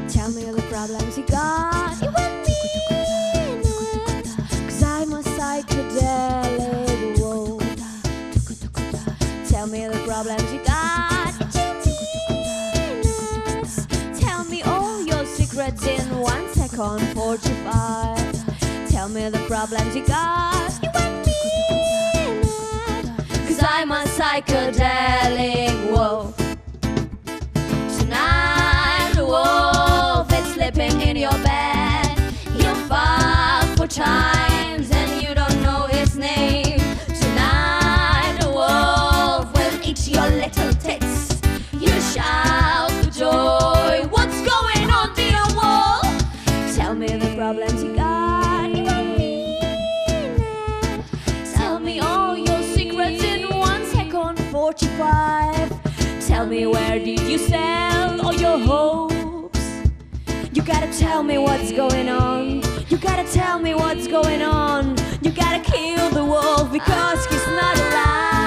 Tell me all the problems you got, you and me. Cause I'm a psychedelic, whoa. Tell me all the problems you got, tell me all your secrets in 1 second 45. Tell me the problems you got, you and me. Cause I'm a psychedelic, whoa. Tonight the wolf is sleeping in your bed. You fuck for times and you don't know his name. Tonight the wolf will eat your little tits. You shout for joy. What's going on, dear wolf? Tell me the problems you got, you and me. Tell me all your secrets in 1 second 45. Tell me, where did you sell all your hopes? You gotta tell me what's going on. You gotta tell me what's going on. You gotta kill the wolf because he's not alive.